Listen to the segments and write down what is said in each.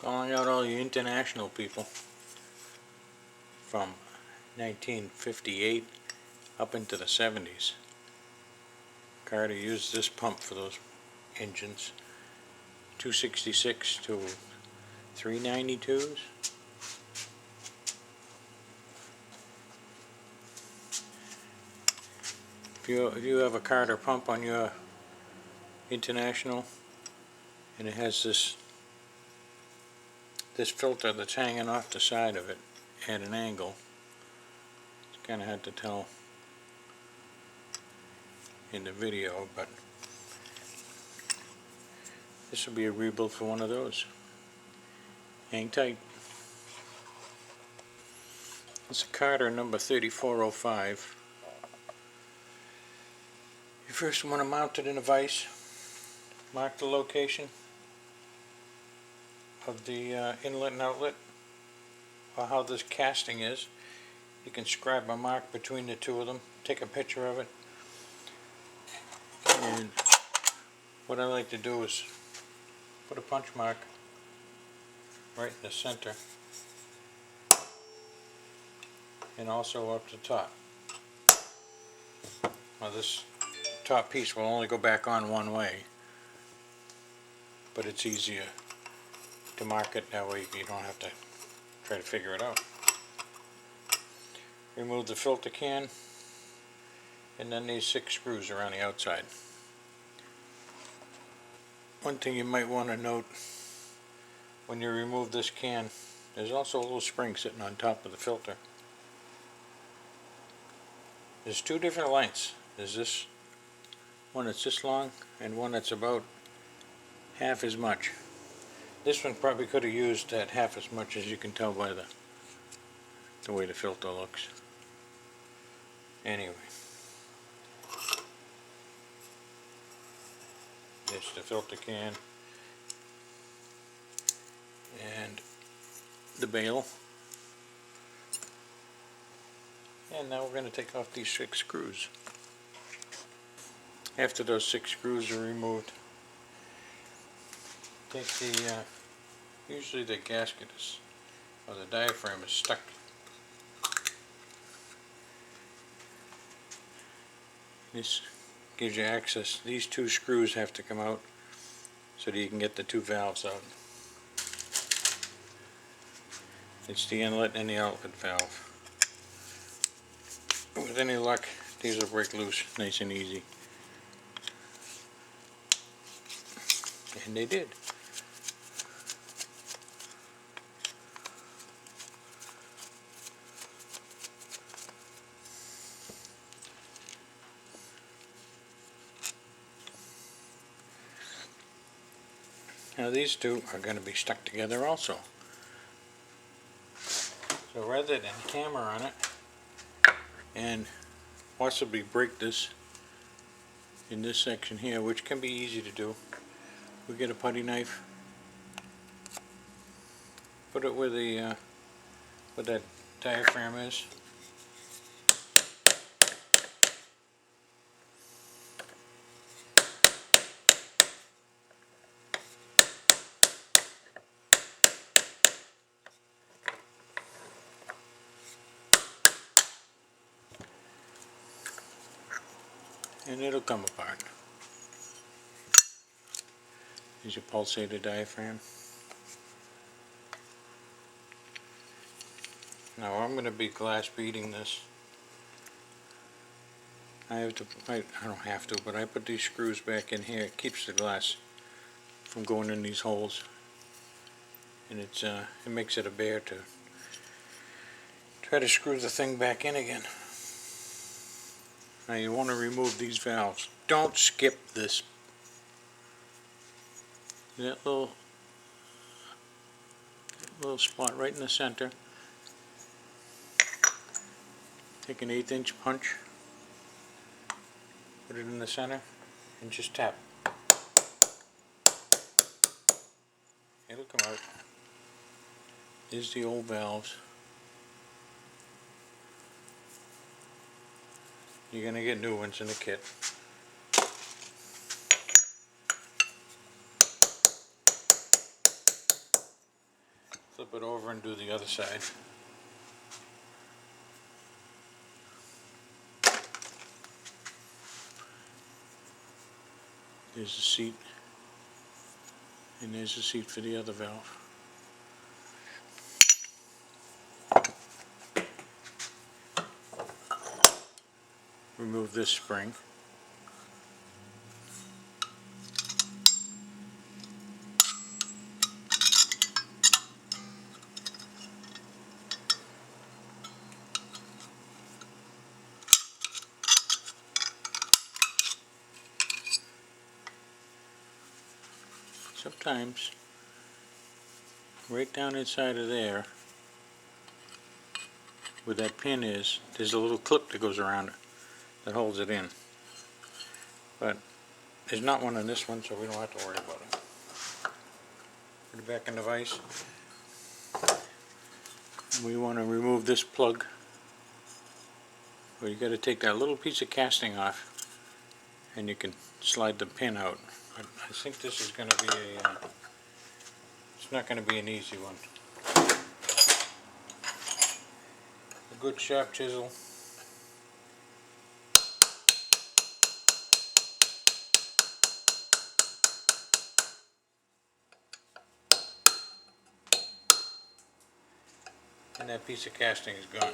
Calling out all you international people from 1958 up into the 70s. Carter used this pump for those engines. 266 to 392s. If you have a Carter pump on your International and it has this filter that's hanging off the side of it at an angle, it's kind of hard to tell in the video, but this will be a rebuild for one of those. Hang tight. It's a Carter number 3405. You first want to mount it in a vise. Mark the location of the inlet and outlet, or how this casting is. You can scribe a mark between the two of them, take a picture of it. And what I like to do is put a punch mark right in the center and also up the top. Now this top piece will only go back on one way, but it's easier to mark it that way. You don't have to try to figure it out. Remove the filter can and then these 6 screws around the outside. One thing you might want to note when you remove this can, there's also a little spring sitting on top of the filter. There's 2 different lengths. There's this one that's this long and one that's about half as much. This one probably could have used that half as much, as you can tell by the way the filter looks. Anyway, it's the filter can and the bail. And now we're going to take off these 6 screws. After those 6 screws are removed, take the, usually the gasket is, or the diaphragm is stuck. This gives you access. These 2 screws have to come out so that you can get the 2 valves out. It's the inlet and the outlet valve. With any luck, these will break loose nice and easy. And they did. Now these 2 are going to be stuck together also. So rather than hammer on it and possibly break this in this section here, which can be easy to do, we get a putty knife, put it where the where that diaphragm is, and it'll come apart. Here's your pulsator diaphragm. Now I'm going to be glass beading this. I don't have to, but I put these screws back in here. It keeps the glass from going in these holes, and it makes it a bear to try to screw the thing back in again. Now you want to remove these valves. Don't skip this. That little spot right in the center. Take an 1/8 inch punch, put it in the center, and just tap. It'll come out. Here's the old valves. You're going to get new ones in the kit. it over and do the other side. There's the seat, and there's the seat for the other valve. Remove this spring. Sometimes, right down inside of there, where that pin is, there's a little clip that goes around it that holds it in. But there's not one on this one, so we don't have to worry about it. Put it back in the vise. And we want to remove this plug. Well, you got to take that little piece of casting off, and you can slide the pin out. But I think this is going to be it's not going to be an easy one. A good sharp chisel. And that piece of casting is gone.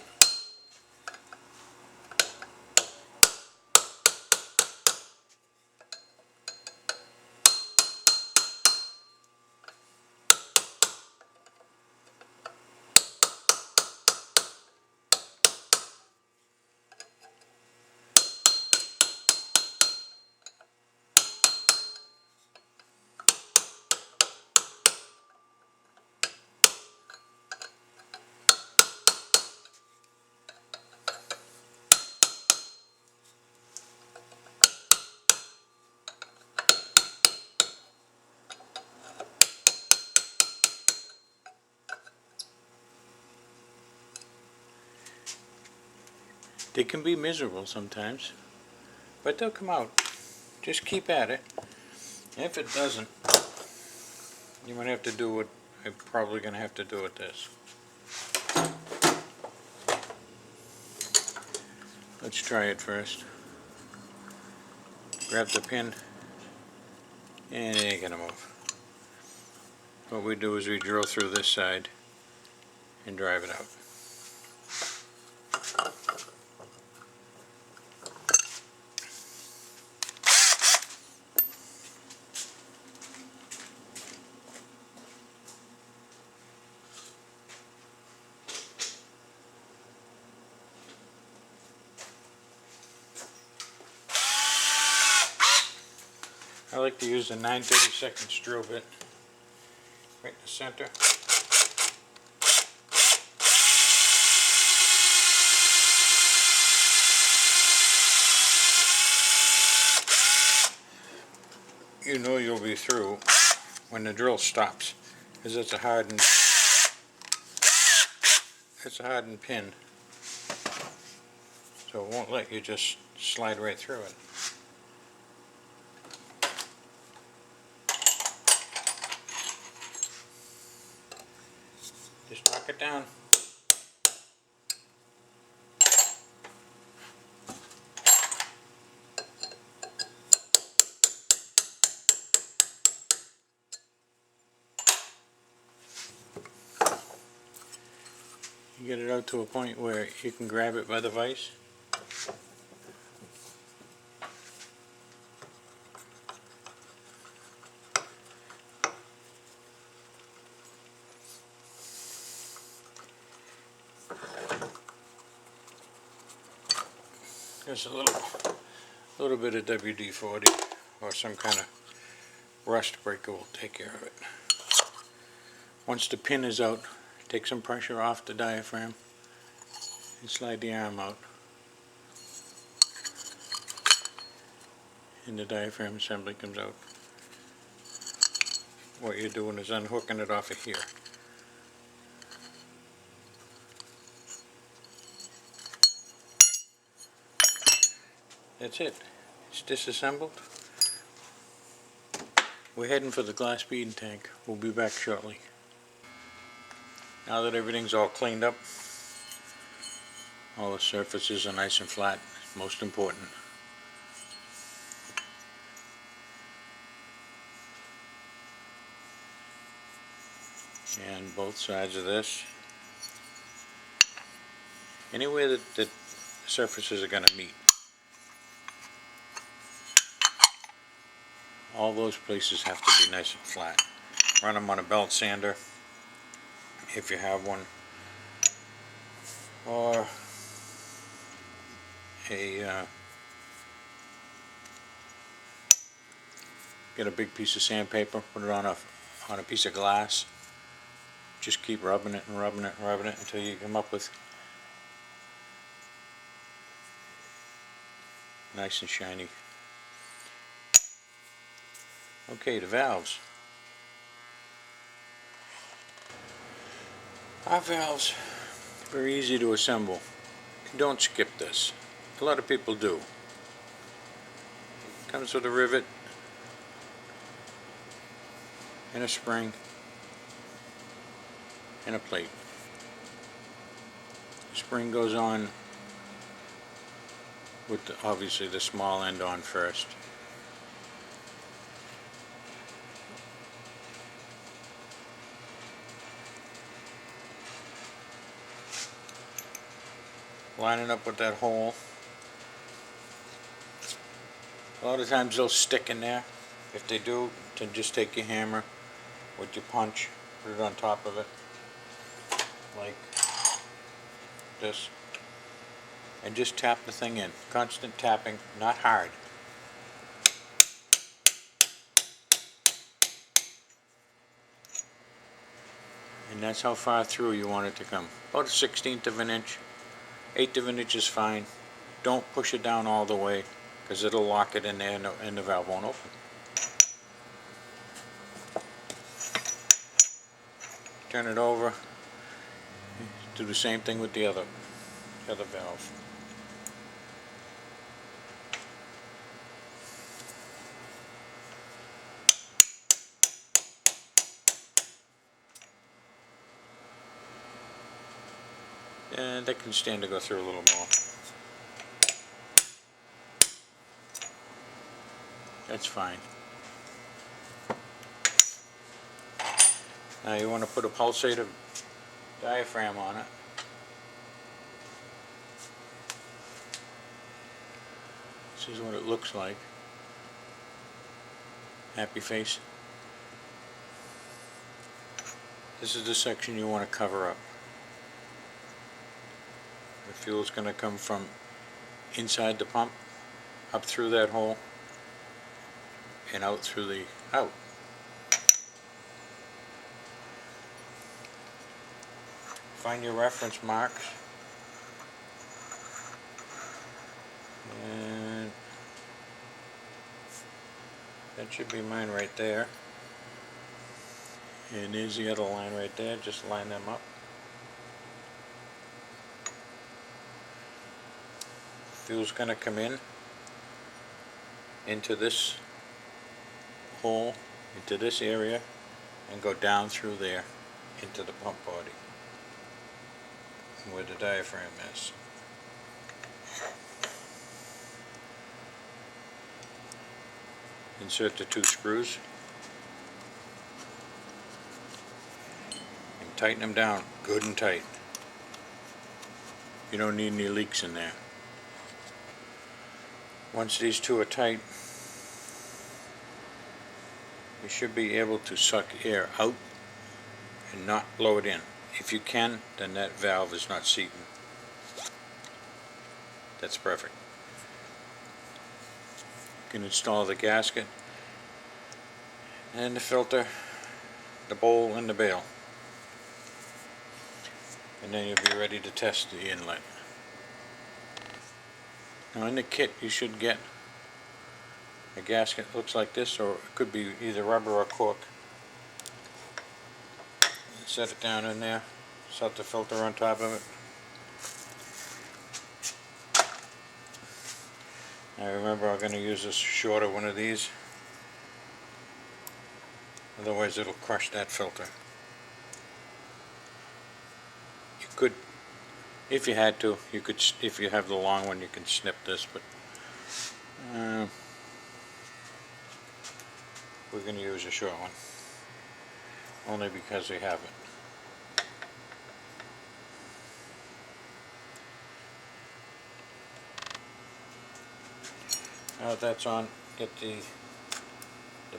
They can be miserable sometimes, but they'll come out. Just keep at it. If it doesn't, you might have to do what I'm probably going to have to do with this. Let's try it first. Grab the pin, and it ain't going to move. What we do is we drill through this side and drive it out. I like to use a 9/32 drill bit right in the center. You know you'll be through when the drill stops, because it's a hardened pin, so it won't let you just slide right through it. Just knock it down. You get it out to a point where you can grab it by the vise. There's a little bit of WD-40 or some kind of rust breaker will take care of it. Once the pin is out, take some pressure off the diaphragm and slide the arm out, and the diaphragm assembly comes out. What you're doing is unhooking it off of here. That's it. It's disassembled. We're heading for the glass beading tank. We'll be back shortly. Now that everything's all cleaned up, all the surfaces are nice and flat, most important. And both sides of this. Anywhere that surfaces are going to meet. All those places have to be nice and flat. Run them on a belt sander if you have one, or get a big piece of sandpaper, put it on a piece of glass. Just keep rubbing it and rubbing it and rubbing it until you come up with nice and shiny. Okay, the valves. Our valves, very easy to assemble. Don't skip this. A lot of people do. Comes with a rivet and a spring and a plate. The spring goes on with obviously the small end on first. Line it up with that hole. A lot of times they'll stick in there. If they do, then just take your hammer with your punch, put it on top of it like this, and just tap the thing in. Constant tapping, not hard. And that's how far through you want it to come. About a 1/16 of an inch. 1/8 of an inch is fine. Don't push it down all the way, because it'll lock it in there and the valve won't open. Turn it over. Do the same thing with the other valve. And that can stand to go through a little more. That's fine. Now you want to put a pulsator diaphragm on it. This is what it looks like. Happy face. This is the section you want to cover up. The fuel is going to come from inside the pump, up through that hole, and out through the out. Find your reference marks, and that should be mine right there, and there's the other line right there. Just line them up. Fuel's going to come into this hole, into this area, and go down through there into the pump body where the diaphragm is. Insert the 2 screws and tighten them down good and tight. You don't need any leaks in there. Once these 2 are tight, you should be able to suck air out and not blow it in. If you can, then that valve is not seating. That's perfect. You can install the gasket and the filter, the bowl and the bail, and then you'll be ready to test the inlet. Now in the kit you should get a gasket that looks like this, or it could be either rubber or cork. Set it down in there, set the filter on top of it. Now remember, I'm going to use this shorter one of these, otherwise it'll crush that filter. If you had to, you could, if you have the long one, you can snip this, but we're going to use a short one, only because we have it. Now that that's on, get the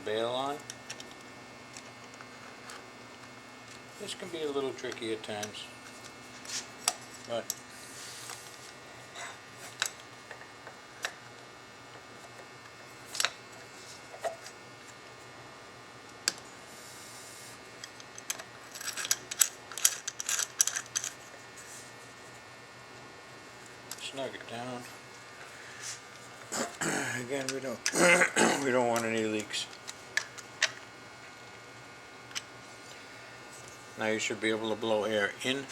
bail on. This can be a little tricky at times, but snug it down. Again, we don't we don't want any leaks. Now you should be able to blow air in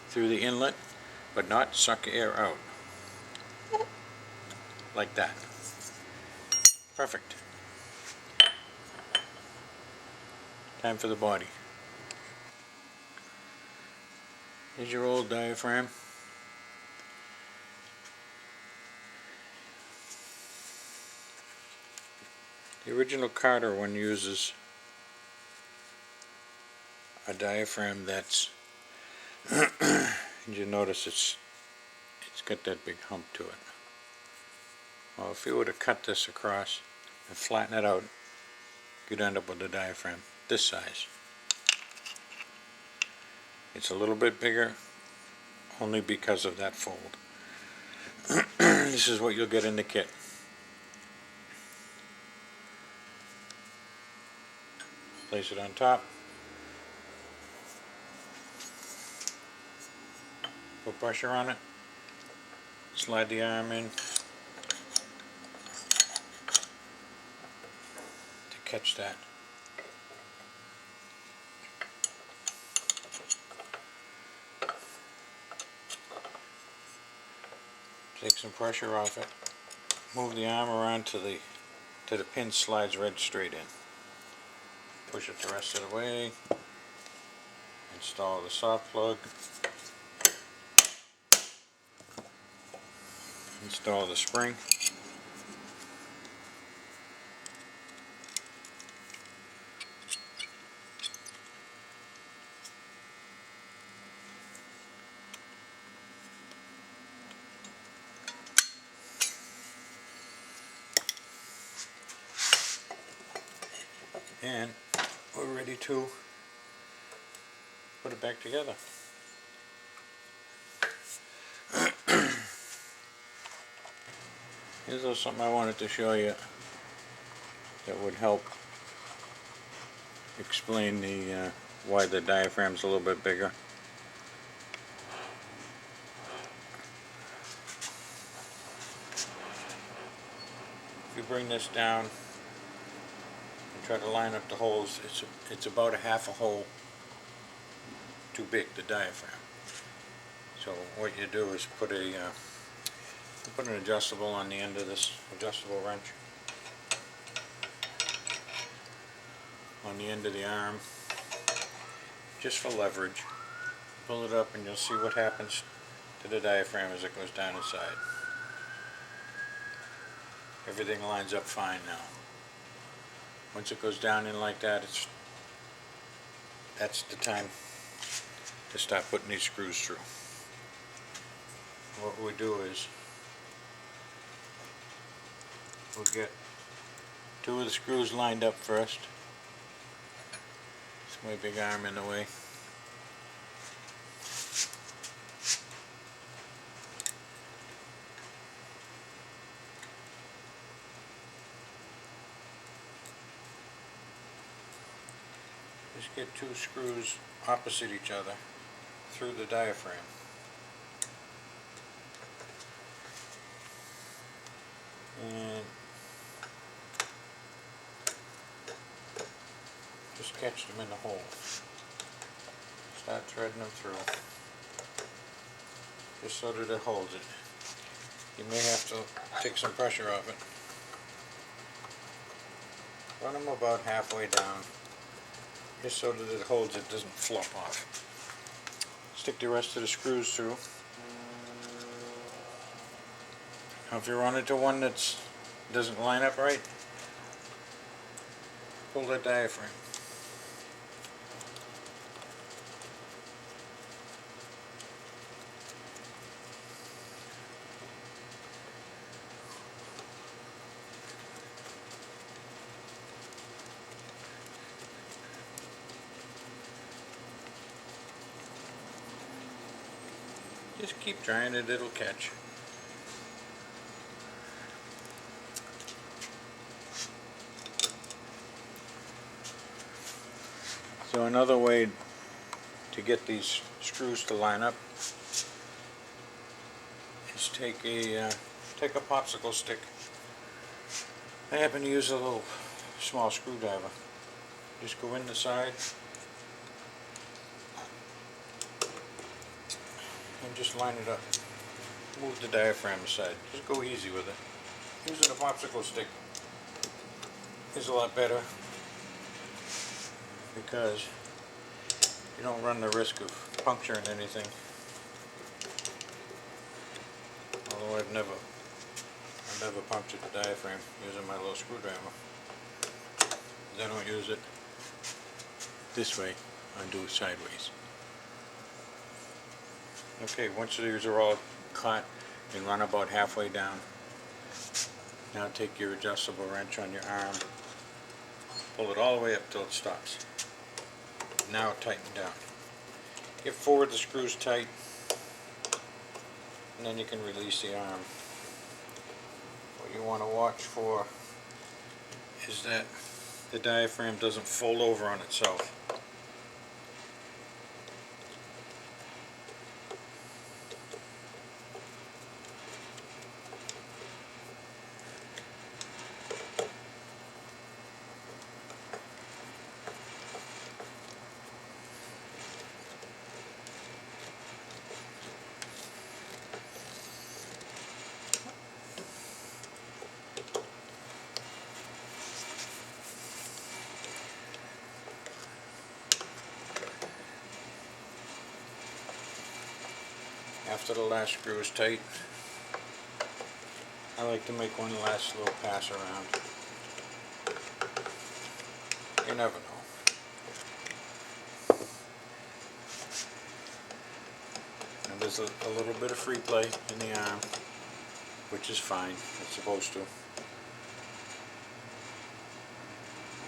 through the inlet, but not suck air out. Like that. Perfect. Time for the body. Here's your old diaphragm. The original Carter one uses a diaphragm that's and you notice it's got that big hump to it. Well, if you were to cut this across and flatten it out, you'd end up with a diaphragm this size. It's a little bit bigger only because of that fold. This is what you'll get in the kit. Place it on top. Put pressure on it. Slide the arm in to catch that. Take some pressure off it. Move the arm around to the pin slides right straight in. Push it the rest of the way. Install the soft plug. Install the spring. And we're ready to put it back together. Here's something I wanted to show you that would help explain the why the diaphragm's a little bit bigger. If you bring this down and try to line up the holes, it's about a half a hole too big, the diaphragm. So what you do is put an adjustable on the end of this adjustable wrench on the end of the arm, just for leverage. Pull it up and you'll see what happens to the diaphragm as it goes down inside. Everything lines up fine now. Once it goes down in like that, that's the time to start putting these screws through. What we do is we'll get two of the screws lined up first. It's my big arm in the way. Just get two screws opposite each other through the diaphragm. And just catch them in the hole. Start threading them through, just so that it holds it. You may have to take some pressure off it. Run them about halfway down, just so that it holds, it doesn't flop off. Stick stick the rest of the screws through. Now if you run into one that doesn't line up right, pull that diaphragm. Just keep trying it, it'll catch. So another way to get these screws to line up is take a popsicle stick. I happen to use a little small screwdriver. Just go in the side and just line it up. Move the diaphragm aside. Just go easy with it. Using a popsicle stick is a lot better because you don't run the risk of puncturing anything. Although I've never punctured the diaphragm using my little screwdriver. I don't use it this way, I do it sideways. Okay, once these are all caught and run about halfway down, now take your adjustable wrench on your arm, pull it all the way up till it stops. Now tighten down. Get forward the screws tight, and then you can release the arm. What you want to watch for is that the diaphragm doesn't fold over on itself. After the last screw is tight, I like to make one last little pass around. You never know. And there's a little bit of free play in the arm, which is fine. It's supposed to.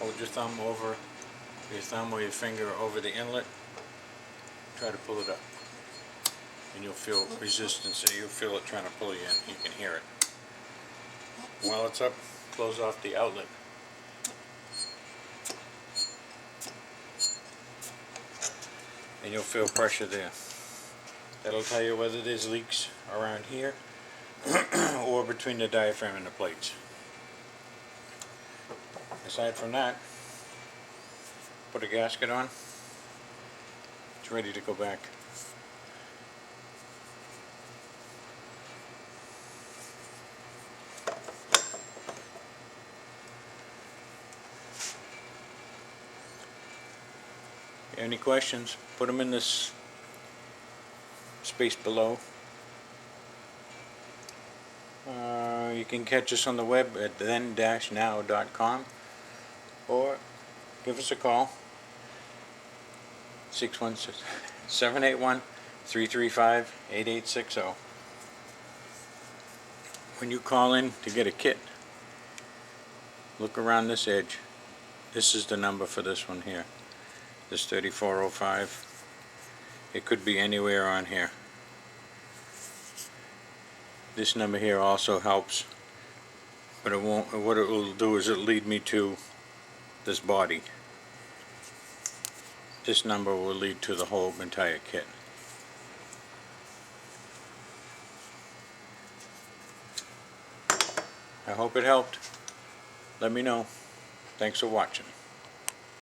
Hold your thumb or your finger over the inlet. Try to pull it up. And you'll feel resistance, so you'll feel it trying to pull you in. You can hear it. While it's up, close off the outlet. And you'll feel pressure there. That'll tell you whether there's leaks around here or between the diaphragm and the plates. Aside from that, put a gasket on. It's ready to go back. Any questions, put them in this space below. You can catch us on the web at then-now.com or give us a call, 781-335-8860. When you call in to get a kit, look around this edge. This is the number for this one here. This 3405. It could be anywhere on here. This number here also helps, but it won't. What it will do is it'll lead me to this body. This number will lead to the whole entire kit. I hope it helped. Let me know. Thanks for watching.